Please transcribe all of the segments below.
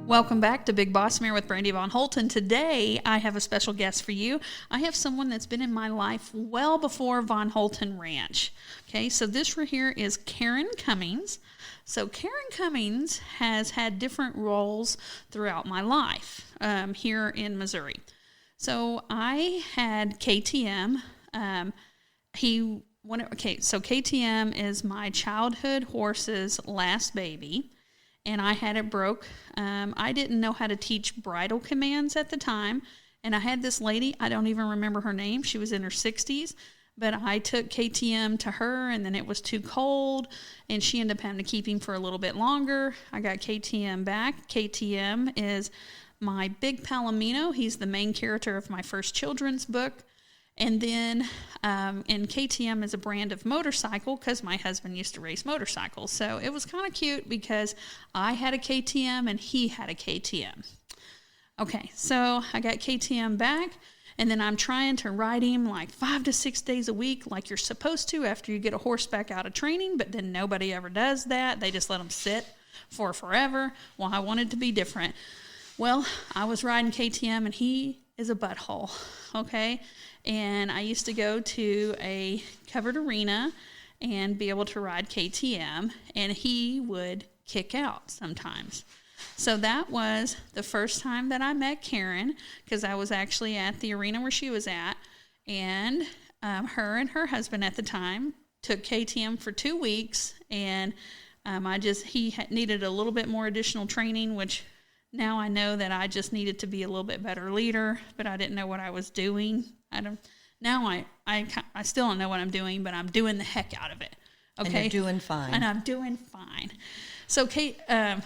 Welcome back to Big Boss Mare with Brandy Von Holten. Today, I have a special guest for you. I have someone that's been in my life well before Von Holten Ranch. Okay, so this right here is Karen Cummings. So Karen Cummings has had different roles throughout my life here in Missouri. So I had KTM. So KTM is my childhood horse's last baby. And I had it broke. I didn't know how to teach bridle commands at the time. And I had this lady, I don't even remember her name. She was in her 60s. But I took KTM to her, and then it was too cold. And she ended up having to keep him for a little bit longer. I got KTM back. KTM is my big Palomino. He's the main character of my first children's book. And then, and KTM is a brand of motorcycle because my husband used to race motorcycles. So it was kind of cute because I had a KTM and he had a KTM. Okay, so I got KTM back, and then I'm trying to ride him like 5 to 6 days a week like you're supposed to after you get a horse back out of training, but then nobody ever does that. They just let them sit for forever. Well, I wanted to be different. Well, I was riding KTM and he is a butthole, okay? And I used to go to a covered arena and be able to ride KTM, and he would kick out sometimes. So that was the first time that I met Karen, because I was actually at the arena where she was at, and her and her husband at the time took KTM for 2 weeks, and he needed a little bit more additional training, which now I know that I just needed to be a little bit better leader, but I didn't know what I was doing. I still don't know what I'm doing, but I'm doing the heck out of it. Okay, and you're doing fine. And I'm doing fine. So Karen. I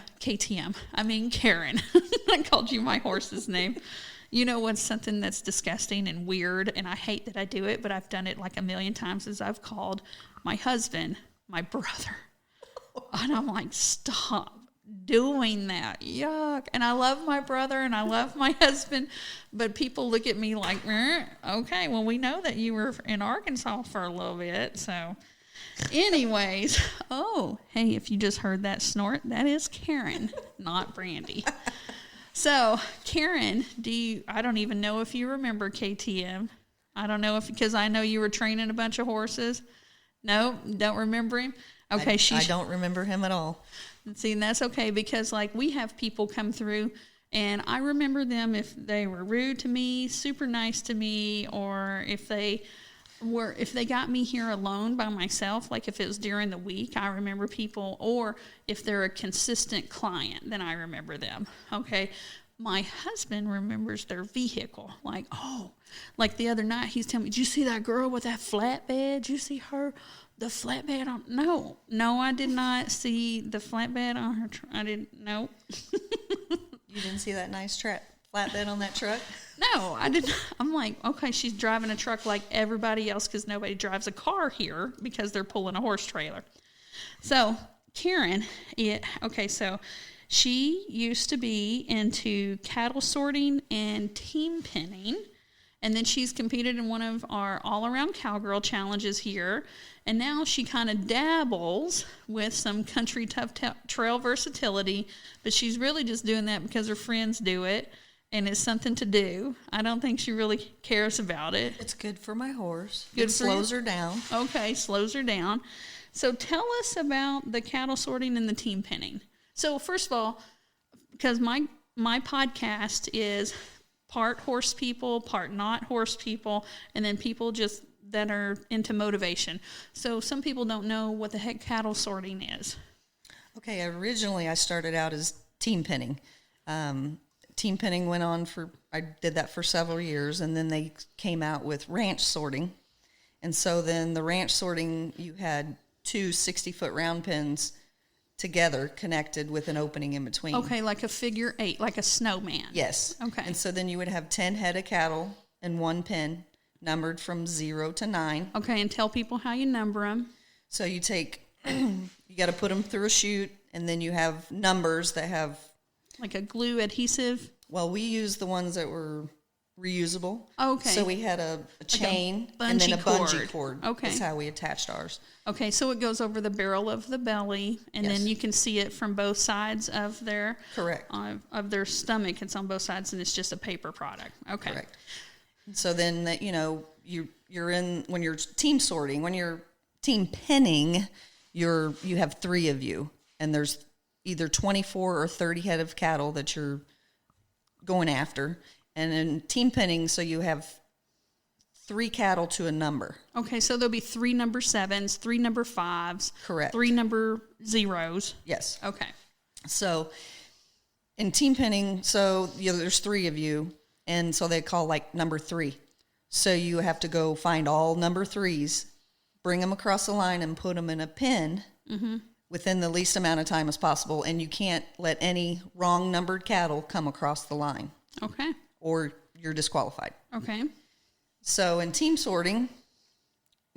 called you my horse's name. You know what's something that's disgusting and weird, and I hate that I do it, but I've done it like a million times, is I've called my husband my brother. And I'm like, stop doing that. Yuck. And I love my brother and I love my husband, but people look at me like, okay, well, we know that you were in Arkansas for a little bit. So anyways, hey, if you just heard that snort, that is Karen, not Brandy. So Karen, I don't even know if you remember KTM. I don't know because I know you were training a bunch of horses. No, don't remember him. Okay. I don't remember him at all. See, and that's okay, because like we have people come through and I remember them if they were rude to me, super nice to me, or if they got me here alone by myself, like if it was during the week, I remember people, or if they're a consistent client, then I remember them. Okay. My husband remembers their vehicle. Like the other night he's telling me, did you see that girl with that flatbed? Did you see her? The flatbed on? No, I did not see the flatbed on her. I didn't. No. You didn't see that nice flatbed on that truck? No, I didn't. I'm like, okay, she's driving a truck like everybody else because nobody drives a car here because they're pulling a horse trailer. So Karen, so she used to be into cattle sorting and team pinning. And then she's competed in one of our all-around cowgirl challenges here. And now she kind of dabbles with some Country Tough Trail Versatility. But she's really just doing that because her friends do it. And it's something to do. I don't think she really cares about it. It's good for my horse. It slows her down. Okay, slows her down. So tell us about the cattle sorting and the team pinning. So first of all, because my podcast is part horse people, part not horse people, and then people just that are into motivation. So some people don't know what the heck cattle sorting is. Okay, originally I started out as team pinning. Team pinning went on I did that for several years, and then they came out with ranch sorting. And so then the ranch sorting, you had 2 60-foot round pins together, connected with an opening in between. Okay, like a figure 8, like a snowman. Yes. Okay. And so then you would have 10 head of cattle in one pin, numbered from 0 to 9. Okay, and tell people how you number them. So you you got to put them through a chute, and then you have numbers that have... Like a glue adhesive? Well, we use the ones that were reusable. Okay. So we had a chain and then a bungee cord. Okay. That's how we attached ours. Okay, so it goes over the barrel of the belly, and Yes. then you can see it from both sides of their of their stomach. It's on both sides, and it's just a paper product. Okay. Correct. So then that you're in when you're team sorting, when you're team pinning, you have 3 of you, and there's either 24 or 30 head of cattle that you're going after. And in team pinning, so you have 3 cattle to a number. Okay, so there'll be 3 number 7s, 3 number 5s. Correct. 3 number 0s. Yes. Okay. So in team pinning, there's 3 of you, and so they call like number 3. So you have to go find all number 3s, bring them across the line, and put them in a pin within the least amount of time as possible. And you can't let any wrong numbered cattle come across the line. Okay. Or you're disqualified. Okay. So in team sorting,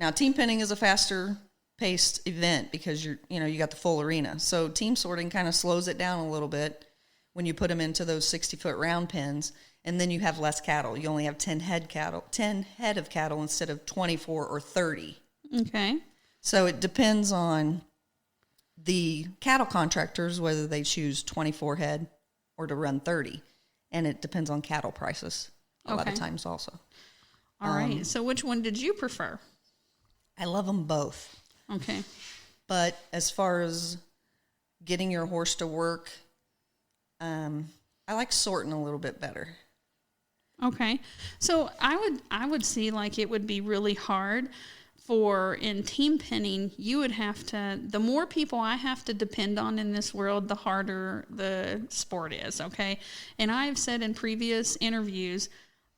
now team pinning is a faster paced event because you got the full arena. So team sorting kind of slows it down a little bit when you put them into those 60-foot round pins, and then you have less cattle. You only have 10 head of cattle instead of 24 or 30. Okay. So it depends on the cattle contractors whether they choose 24 head or to run 30. And it depends on cattle prices a lot of times also. All right. So which one did you prefer? I love them both. Okay. But as far as getting your horse to work, I like sorting a little bit better. Okay. So I would see like it would be really hard for in team pinning, you would have to, the more people I have to depend on in this world, the harder the sport is, okay? And I've said in previous interviews,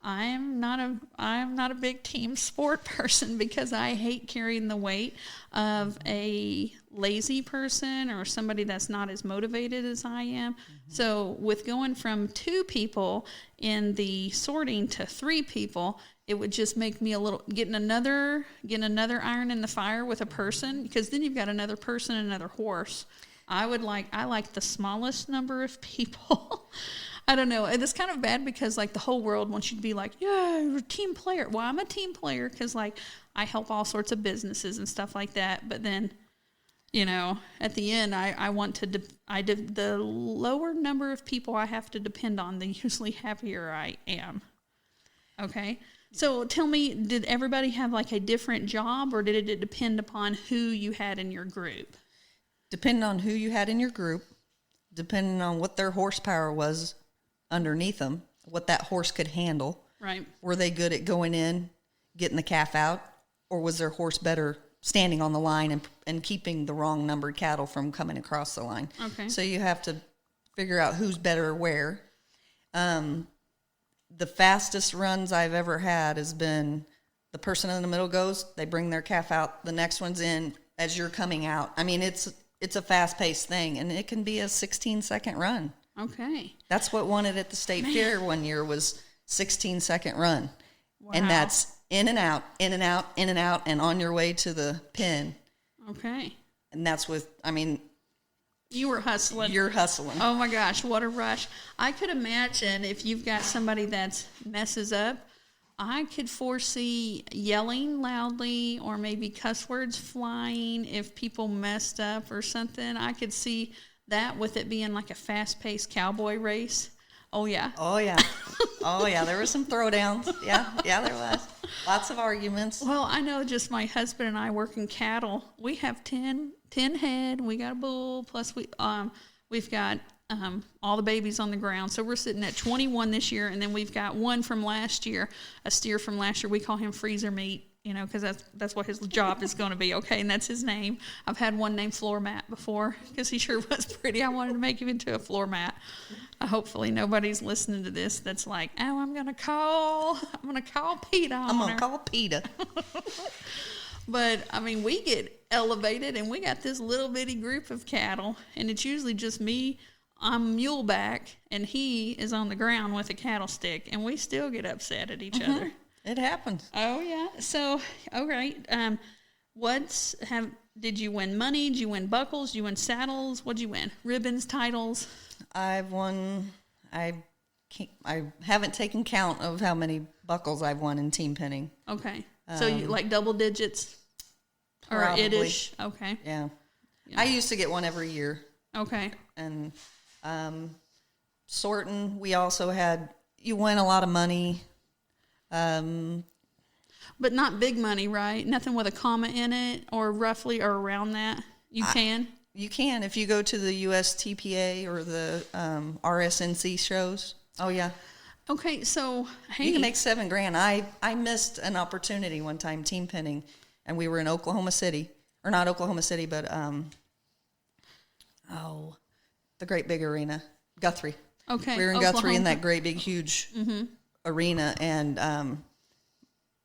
I'm not a big team sport person because I hate carrying the weight of a lazy person or somebody that's not as motivated as I am. So with going from 2 people in the sorting to 3 people, it would just make me getting another iron in the fire with a person, because then you've got another person and another horse. I like the smallest number of people. I don't know. It's kind of bad because like the whole world wants you to be like, yeah, you're a team player. Well, I'm a team player because like I help all sorts of businesses and stuff like that. But then, at the end, I want to, the lower number of people I have to depend on, the usually happier I am. Okay. So tell me, did everybody have like a different job, or did it depend upon who you had in your group? Depending on who you had in your group, depending on what their horsepower was underneath them, what that horse could handle. Right. Were they good at going in, getting the calf out, or was their horse better standing on the line and keeping the wrong numbered cattle from coming across the line? Okay. So you have to figure out who's better where. The fastest runs I've ever had has been the person in the middle goes, they bring their calf out, the next one's in as you're coming out. I mean, it's a fast-paced thing, and it can be a 16-second run. Okay. That's what won it at the state fair one year was 16-second run. Wow. And that's in and out, in and out, in and out, and on your way to the pin. Okay. And that's you were hustling. You're hustling. Oh my gosh, what a rush. I could imagine if you've got somebody that messes up, I could foresee yelling loudly or maybe cuss words flying if people messed up or something. I could see that with it being like a fast-paced cowboy race. Oh, yeah. Oh, yeah. Oh, yeah. There were some throwdowns. Yeah, there was. Lots of arguments. Well, I know just my husband and I working cattle. We have 10 head. We got a bull. Plus, we've got all the babies on the ground. So we're sitting at 21 this year. And then we've got one from last year, a steer from last year. We call him Freezer Meat, because that's what his job is going to be. Okay, and that's his name. I've had one named Floor Mat before because he sure was pretty. I wanted to make him into a floor mat. Hopefully nobody's listening to this that's like, oh, I'm gonna call PETA. I'm gonna call PETA. But I mean, we get elevated, and we got this little bitty group of cattle, and it's usually just me. I'm muleback, and he is on the ground with a cattle stick, and we still get upset at each other. It happens. Oh yeah. So, all right. Did you win money? Did you win buckles? Did you win saddles? What'd you win? Ribbons, titles? I I haven't taken count of how many buckles I've won in team pinning. Okay. So you like double digits? Or Probably. it-ish? Okay. Yeah. I used to get one every year. Okay. And sorting, we also had, you win a lot of money. But not big money, right? Nothing with a comma in it or roughly or around that? You can? You can if you go to the USTPA or the RSNC shows. Oh, yeah. Okay, so, hey. You can make $7,000. I missed an opportunity one time team pinning, and we were in Oklahoma City. Or not Oklahoma City, but, the great big arena, Guthrie. Okay. We were in Oklahoma. Guthrie in that great big huge arena, and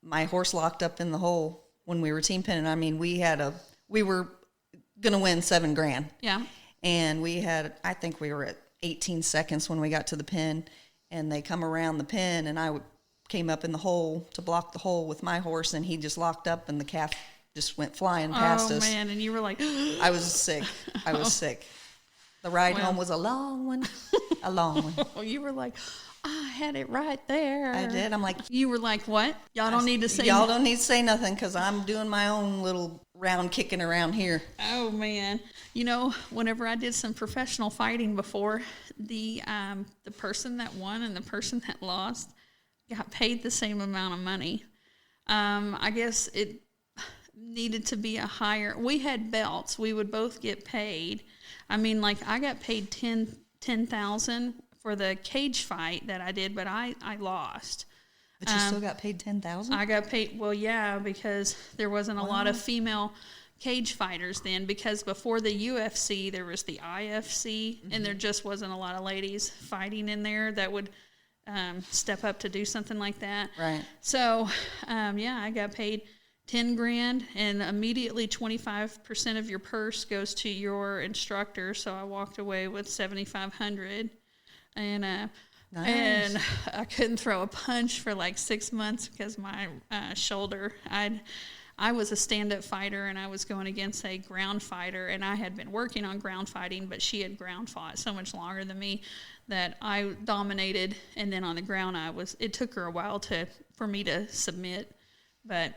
my horse locked up in the hole when we were team pinning. I mean, we were gonna win $7,000. Yeah. And I think we were at 18 seconds when we got to the pin, and they come around the pin, and I came up in the hole to block the hole with my horse, and he just locked up, and the calf just went flying past us. Oh man, and you were like, I was sick. Sick. The ride home was a long one. A long one. Oh, you were like, I had it right there. I did. I'm like, you were like, what? Y'all don't need to say Y'all don't need to say nothing because I'm doing my own little round kicking around here. Oh man. You know, whenever I did some professional fighting before, the person that won and the person that lost got paid the same amount of money. I guess it needed to be a higher. We had belts. We would both get paid. I mean, like I got paid $10,000 for the cage fight that I did, but I lost. But you still got paid $10,000? I got paid, well, yeah, because there wasn't a lot of female cage fighters then, because before the UFC, there was the IFC, and there just wasn't a lot of ladies fighting in there that would step up to do something like that. Right. So, yeah, I got paid $10,000, and immediately 25% of your purse goes to your instructor. So I walked away with $7,500, and nice. And I couldn't throw a punch for like 6 months because my shoulder. I was a stand-up fighter, and I was going against a ground fighter, and I had been working on ground fighting, but she had ground fought so much longer than me that I dominated, and then on the ground it took her a while for me to submit, but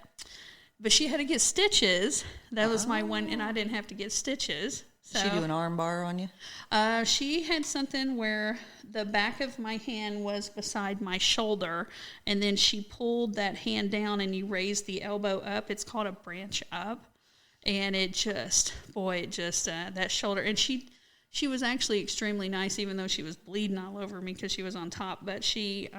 she had to get stitches. That was my one, and I didn't have to get stitches. So, did she do an arm bar on you? She had something where the back of my hand was beside my shoulder, and then she pulled that hand down, and you raise the elbow up. It's called a branch up, and it just, that shoulder. And she was actually extremely nice, even though she was bleeding all over me because she was on top. But she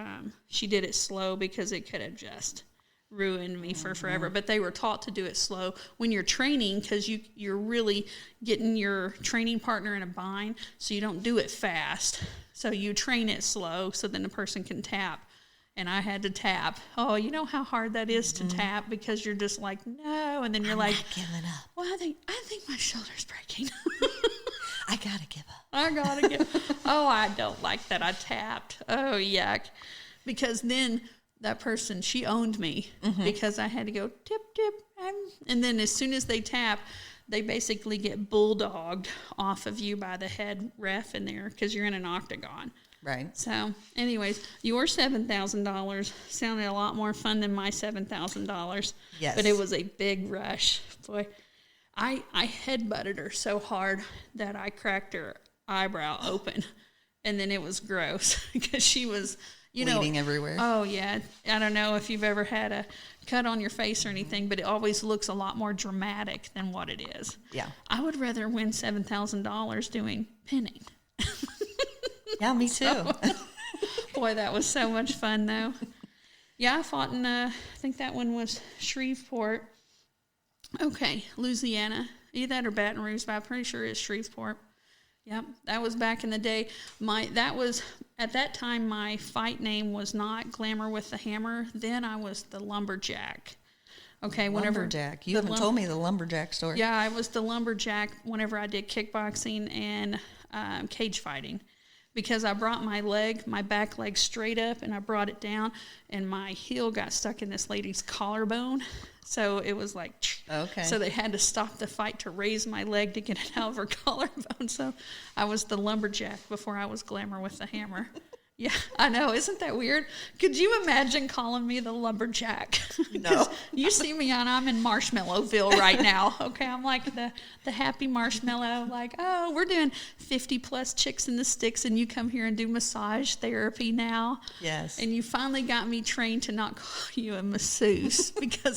did it slow because it could have just ruined me for forever. But they were taught to do it slow when you're training, because you're really getting your training partner in a bind, so you don't do it fast. So you train it slow so then the person can tap. And I had to tap. Oh, you know how hard that is to tap, because you're just like, no, and then you're like, not giving up. Well, I think my shoulder's breaking. I gotta give up. I gotta give. Oh, I don't like that I tapped. Oh, yuck. Because then that person, she owned me because I had to go tip, tip. And then as soon as they tap, they basically get bulldogged off of you by the head ref in there because you're in an octagon. Right. So, anyways, your $7,000 sounded a lot more fun than my $7,000. Yes. But it was a big rush. Boy, I headbutted her so hard that I cracked her eyebrow open. And then it was gross because she was, bleeding everywhere. Oh, yeah. I don't know if you've ever had a cut on your face or anything, but it always looks a lot more dramatic than what it is. Yeah. I would rather win $7,000 doing pinning. Yeah, me too. Boy, that was so much fun, though. Yeah, I fought in, I think that one was Shreveport. Okay, Louisiana. Either that or Baton Rouge, but I'm pretty sure it's Shreveport. Yep, that was back in the day. At that time, my fight name was not Glamour with the Hammer. Then I was the Lumberjack. Okay, Lumberjack. You haven't told me the Lumberjack story. Yeah, I was the Lumberjack whenever I did kickboxing and cage fighting, because I brought my back leg straight up, and I brought it down, and my heel got stuck in this lady's collarbone. So it was like, okay. So they had to stop the fight to raise my leg to get it out of her collarbone. So I was the Lumberjack before I was Glamour with the Hammer. Yeah, I know. Isn't that weird? Could you imagine calling me the lumberjack? No. You see me I'm in Marshmallowville right now. Okay, I'm like the happy marshmallow. Like, oh, we're doing 50 plus chicks in the sticks, and you come here and do massage therapy now. Yes. And you finally got me trained to not call you a masseuse because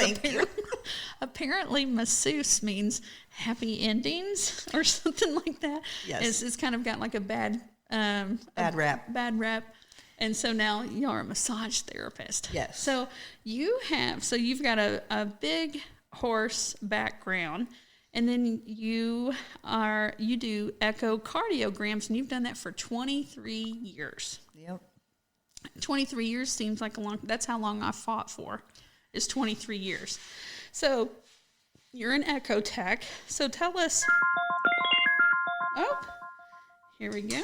apparently masseuse means happy endings or something like that. Yes. It's kind of got like a bad Bad rap. And so now you're a massage therapist. Yes. So you've got a big horse background, and then you do echocardiograms, and you've done that for 23 years. Yep. 23 years seems like that's how long I fought for, is 23 years. So you're an echo tech. So tell us, here we go.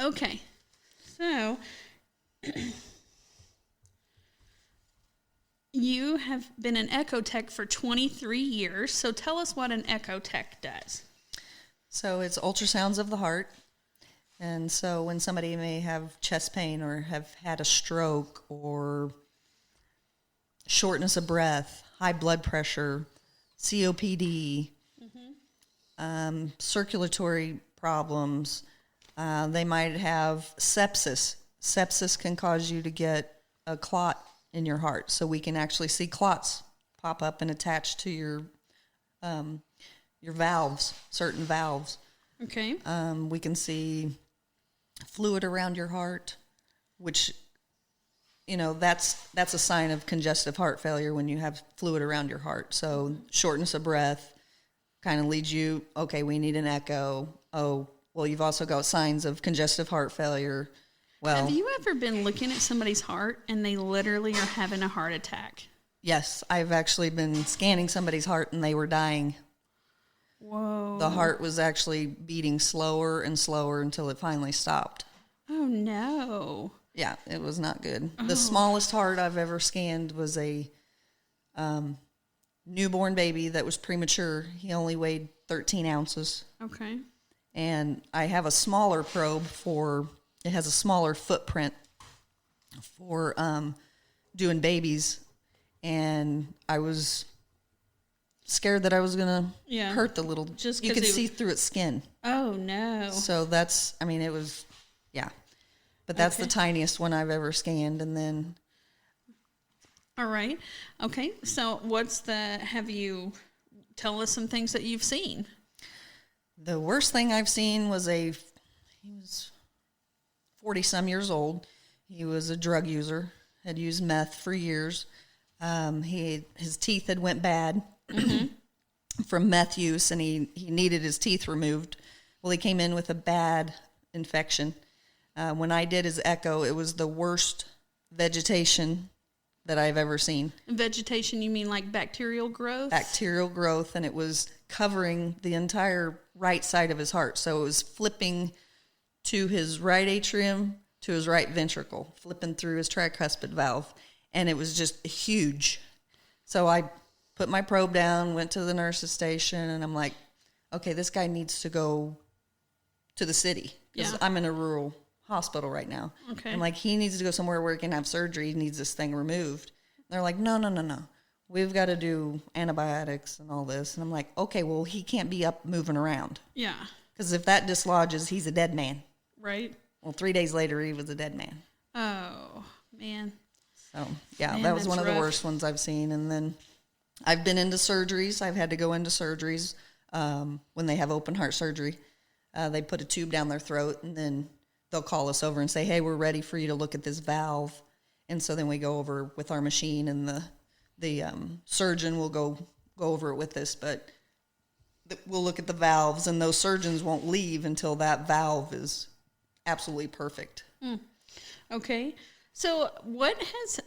Okay, so you have been an echo tech for 23 years. So tell us what an echo tech does. So it's ultrasounds of the heart. And so when somebody may have chest pain or have had a stroke or shortness of breath, high blood pressure, COPD, circulatory problems, they might have sepsis. Sepsis can cause you to get a clot in your heart. So we can actually see clots pop up and attach to your valves, certain valves. Okay. We can see fluid around your heart, which, that's a sign of congestive heart failure when you have fluid around your heart. So shortness of breath kind of leads you, okay, we need an echo. Oh, well, you've also got signs of congestive heart failure. Well, have you ever been looking at somebody's heart and they literally are having a heart attack? Yes, I've actually been scanning somebody's heart and they were dying. Whoa. The heart was actually beating slower and slower until it finally stopped. Oh, no. Yeah, it was not good. Oh. The smallest heart I've ever scanned was a newborn baby that was premature. He only weighed 13 ounces. Okay. And I have a smaller probe it has a smaller footprint for doing babies. And I was scared that I was going to hurt the little, you could see through its skin. Oh, no. So it was, yeah. But that's the tiniest one I've ever scanned. And then. All right. Okay. So tell us some things that you've seen. The worst thing I've seen was he was 40-some years old. He was a drug user, had used meth for years. His teeth had went bad from meth use, and he needed his teeth removed. Well, he came in with a bad infection. When I did his echo, it was the worst vegetation that I've ever seen. Vegetation, you mean like bacterial growth? Bacterial growth, and it was covering the entire right side of his heart. So it was flipping to his right atrium, to his right ventricle, flipping through his tricuspid valve, and it was just huge. So I put my probe down, went to the nurse's station, and I'm like, okay, this guy needs to go to the city because I'm in a rural hospital right now. Okay. I'm like, he needs to go somewhere where he can have surgery. He needs this thing removed. And they're like, no. We've got to do antibiotics and all this. And I'm like, okay, well, he can't be up moving around. Yeah. Because if that dislodges, he's a dead man. Right. Well, 3 days later, he was a dead man. Oh, man. So, yeah, that was one of the worst ones I've seen. And then I've been into surgeries. I've had to go into surgeries when they have open heart surgery. They put a tube down their throat, and then they'll call us over and say, hey, we're ready for you to look at this valve. And so then we go over with our machine, and the surgeon will go over it with us. But we'll look at the valves, and those surgeons won't leave until that valve is absolutely perfect. Okay. So what has,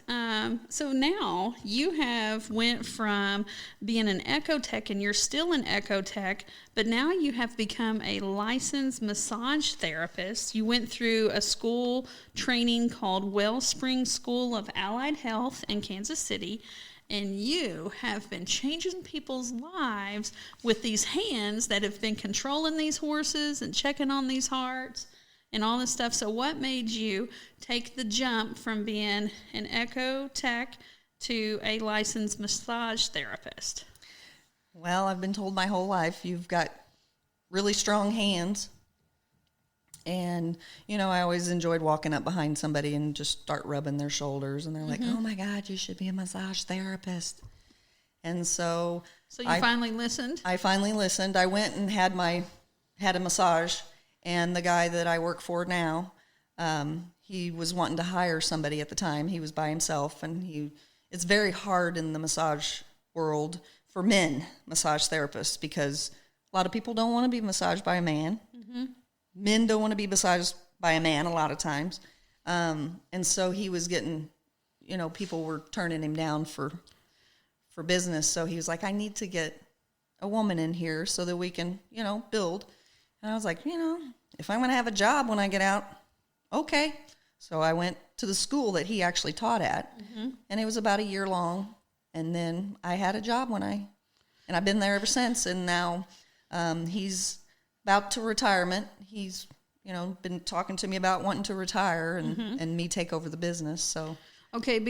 so now you have went from being an echo tech, and you're still an echo tech, but now you have become a licensed massage therapist. You went through a school training called Wellspring School of Allied Health in Kansas City. And you have been changing people's lives with these hands that have been controlling these horses and checking on these hearts and all this stuff. So what made you take the jump from being an echo tech to a licensed massage therapist? Well, I've been told my whole life, you've got really strong hands. And, you know, I always enjoyed walking up behind somebody and just start rubbing their shoulders. And they're like, oh, my God, you should be a massage therapist. And so... So you finally listened? I finally listened. I went and had a massage. And the guy that I work for now, he was wanting to hire somebody at the time. He was by himself. And it's very hard in the massage world for men massage therapists because a lot of people don't want to be massaged by a man. Mm-hmm. Men don't want to be massaged by a man a lot of times. And so he was getting, you know, people were turning him down for business. So he was like, I need to get a woman in here so that we can, you know, build. And I was like, you know, if I'm going to have a job when I get out, okay. So I went to the school that he actually taught at, and it was about a year long. And then I had a job and I've been there ever since. And now he's about to retirement. He's, you know, been talking to me about wanting to retire and me take over the business. So okay,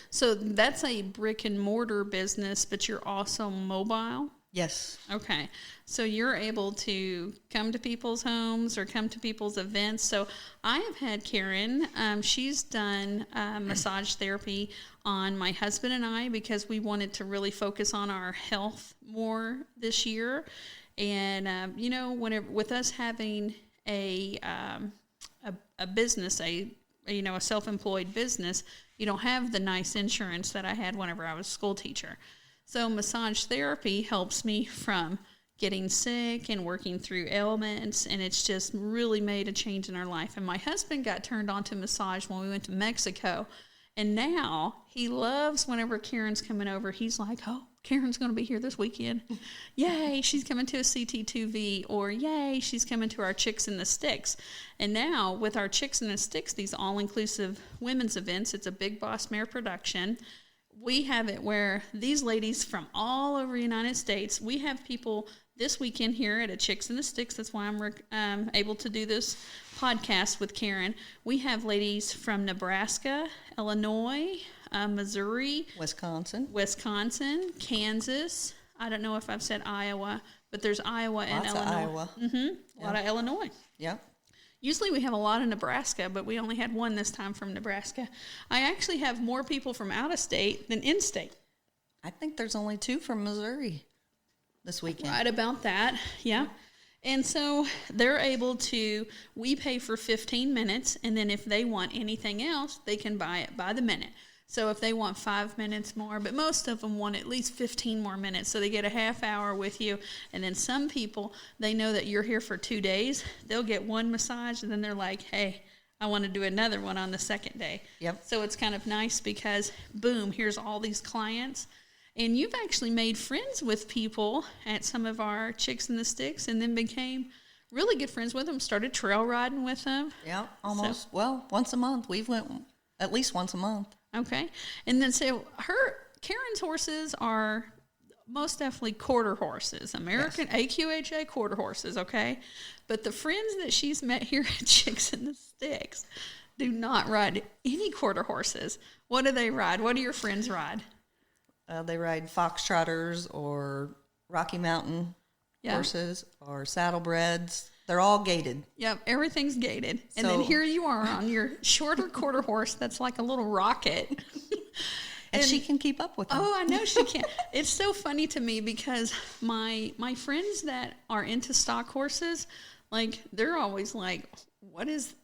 so that's a brick and mortar business, but you're also mobile. Yes. Okay, so you're able to come to people's homes or come to people's events. So I have had Karen. She's done massage therapy on my husband and I because we wanted to really focus on our health more this year. And, you know, whenever with us having a business, a self-employed business, you don't have the nice insurance that I had whenever I was a school teacher. So massage therapy helps me from getting sick and working through ailments, and it's just really made a change in our life. And my husband got turned on to massage when we went to Mexico, and now he loves whenever Karen's coming over. He's like, oh, Karen's going to be here this weekend. Yay, she's coming to a CT2V, or yay, she's coming to our Chicks in the Sticks. And now with our Chicks in the Sticks, these all-inclusive women's events, it's a Big Boss Mare production. We have it where these ladies from all over the United States, we have people this weekend here at a Chicks in the Sticks. That's why I'm able to do this podcast with Karen. We have ladies from Nebraska, Illinois, Missouri, Wisconsin, Kansas. I don't know if I've said Iowa, but there's Iowa and Lots Illinois. of Iowa. A lot of Illinois. Yep. Usually we have a lot in Nebraska, but we only had one this time from Nebraska. I actually have more people from out of state than in state. I think there's only 2 from Missouri this weekend. Right about that, yeah. And so they're able to, we pay for 15 minutes, and then if they want anything else, they can buy it by the minute. So if they want 5 minutes more, but most of them want at least 15 more minutes, so they get a half hour with you. And then some people, they know that you're here for 2 days. They'll get one massage, and then they're like, hey, I want to do another one on the second day. Yep. So it's kind of nice because, boom, here's all these clients. And you've actually made friends with people at some of our Chicks in the Sticks and then became really good friends with them, started trail riding with them. Yeah, almost. So, well, once a month. We've went at least once a month. Okay. And then so Karen's horses are most definitely quarter horses, American AQHA quarter horses, okay? But the friends that she's met here at Chicks in the Sticks do not ride any quarter horses. What do they ride? What do your friends ride? They ride foxtrotters or Rocky Mountain horses or saddlebreds. They're all gated. Yep, everything's gated. And then here you are on your shorter quarter horse that's like a little rocket. And she can keep up with them. Oh, I know she can. It's so funny to me because my friends that are into stock horses, like, they're always like, what is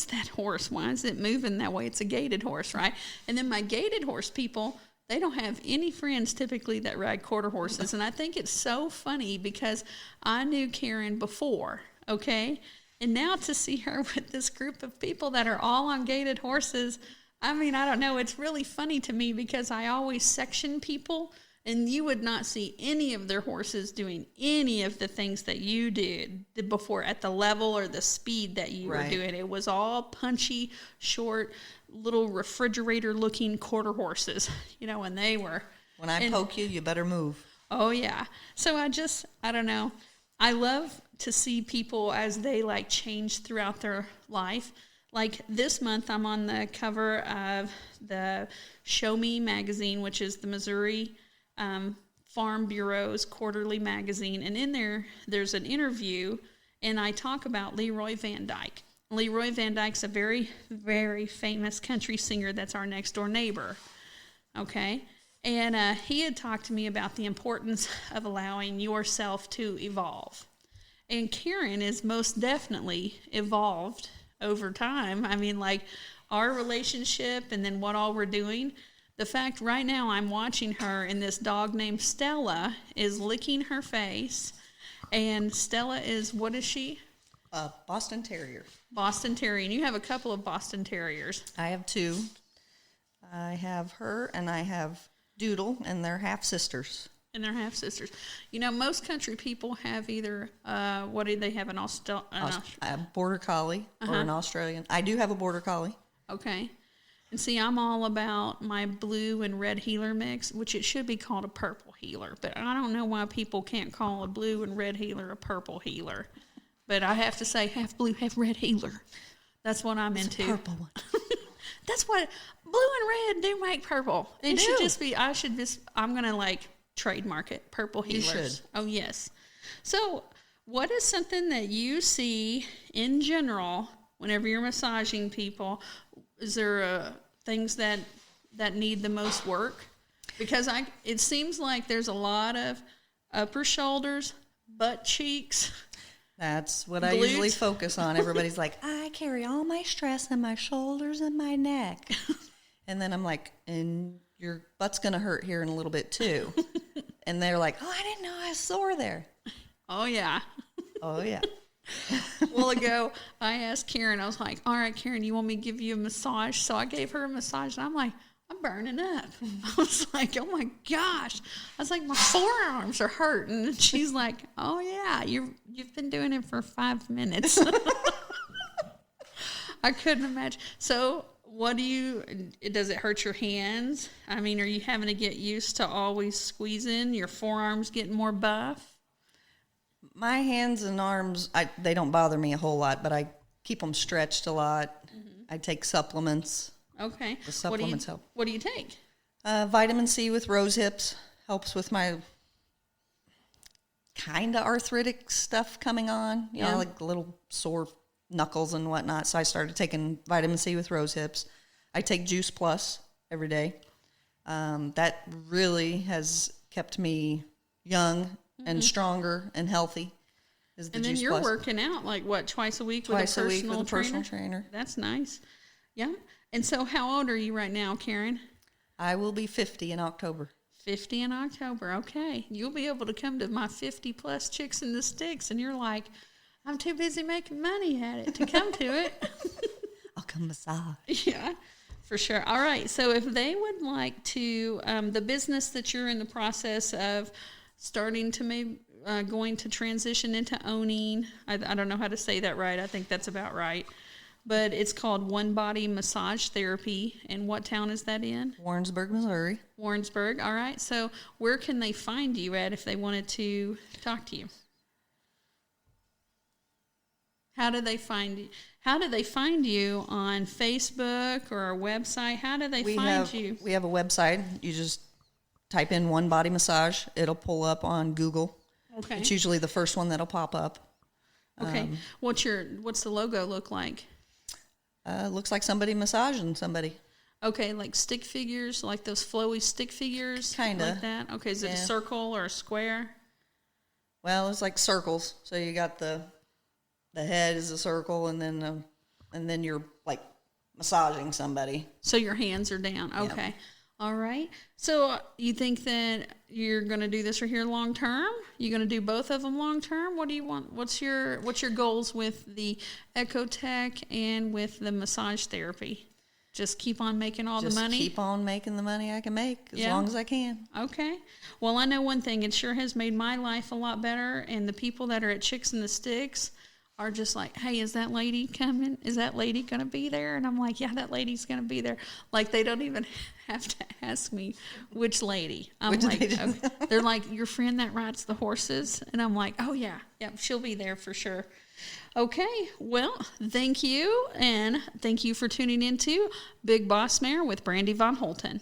that horse? Why is it moving that way? It's a gated horse, right? And then my gated horse people, they don't have any friends typically that ride quarter horses. And I think it's so funny because I knew Karen before, okay? And now to see her with this group of people that are all on gated horses, I mean, I don't know. It's really funny to me because I always section people, and you would not see any of their horses doing any of the things that you did before at the level or the speed that you were doing. It was all punchy, short, little refrigerator-looking quarter horses, you know, and they were... When I poke you, you better move. Oh, yeah. So I don't know. I love to see people as they like change throughout their life. Like this month, I'm on the cover of the Show Me magazine, which is the Missouri Farm Bureau's quarterly magazine. And in there's an interview, and I talk about Leroy Van Dyke. Leroy Van Dyke's a very, very famous country singer that's our next door neighbor. Okay? And he had talked to me about the importance of allowing yourself to evolve. And Karen is most definitely evolved over time. I mean, like our relationship and then what all we're doing. The fact right now I'm watching her and this dog named Stella is licking her face. And Stella is, what is she? A Boston Terrier. Boston Terrier. And you have a couple of Boston Terriers. I have two. I have her and I have Doodle, and they're half sisters. And they're half sisters. You know, most country people have either, what do they have, a border collie or an Australian. I do have a border collie. Okay. And see, I'm all about my blue and red heeler mix, which it should be called a purple heeler. But I don't know why people can't call a blue and red heeler a purple heeler. But I have to say half blue, half red heeler. That's what I'm into. A purple one. That's what blue and red do make purple. They do. I'm going to like trademark it. Purple healers. You should. Oh, yes. So what is something that you see in general whenever you're massaging people? Is there things that need the most work? Because it seems like there's a lot of upper shoulders, butt cheeks. That's what I usually focus on. Everybody's like, I carry all my stress in my shoulders and my neck. And then I'm like, and your butt's going to hurt here in a little bit too. And they're like, oh, I didn't know I was sore there. Oh, yeah. Oh, yeah. A while ago, I asked Karen, I was like, all right, Karen, you want me to give you a massage? So I gave her a massage, and I'm like, I'm burning up. I was like, oh, my gosh. I was like, my forearms are hurting. And she's like, oh, yeah, you've been doing it for 5 minutes. I couldn't imagine. So does it hurt your hands? I mean, are you having to get used to always squeezing, your forearms getting more buff? My hands and arms, they don't bother me a whole lot, but I keep them stretched a lot. Mm-hmm. I take supplements. Okay. The supplements help. What do you take? Vitamin C with rose hips helps with my kind of arthritic stuff coming on. You know, like little sore knuckles and whatnot. So I started taking vitamin C with rose hips. I take Juice Plus every day. That really has kept me young and stronger and healthy. Is the and then Juice you're Plus. Working out like what, twice a week with a personal trainer? That's nice. Yeah. And so how old are you right now, Karen? I will be 50 in October. 50 in October. Okay. You'll be able to come to my 50-plus Chicks in the Sticks, and you're like, I'm too busy making money at it to come to it. I'll come massage. Yeah, for sure. All right. So if they would like to, the business that you're in the process of starting to maybe going to transition into owning, I don't know how to say that right. I think that's about right. But it's called One Body Massage Therapy. And what town is that in? Warrensburg, Missouri. Warrensburg. All right. So where can they find you at if they wanted to talk to you? How do they find you? How do they find you on Facebook or our website? How do they find you? We have a website. You just type in One Body Massage. It'll pull up on Google. Okay. It's usually the first one that'll pop up. Okay. What's the logo look like? Looks like somebody massaging somebody. Okay, like stick figures, like those flowy stick figures? Kind of. Like that? Okay, is it a circle or a square? Well, it's like circles. So you got the head is a circle, and then you're like massaging somebody. So your hands are down. Okay. Yep. All right. So you think that you're going to do this right here long term? You're going to do both of them long term? What do you want? What's your goals with the Ecotech and with the massage therapy? Just keep on making all the money? Just keep on making the money I can make as long as I can. Okay. Well, I know one thing. It sure has made my life a lot better, and the people that are at Chicks in the Sticks are just like, hey, is that lady coming? Is that lady going to be there? And I'm like, yeah, that lady's going to be there. Like, they don't even have to ask me which lady. I'm like, okay. They're like, your friend that rides the horses? And I'm like, oh, yeah, she'll be there for sure. Okay, well, thank you. And thank you for tuning into Big Boss Mare with Brandy Von Holten.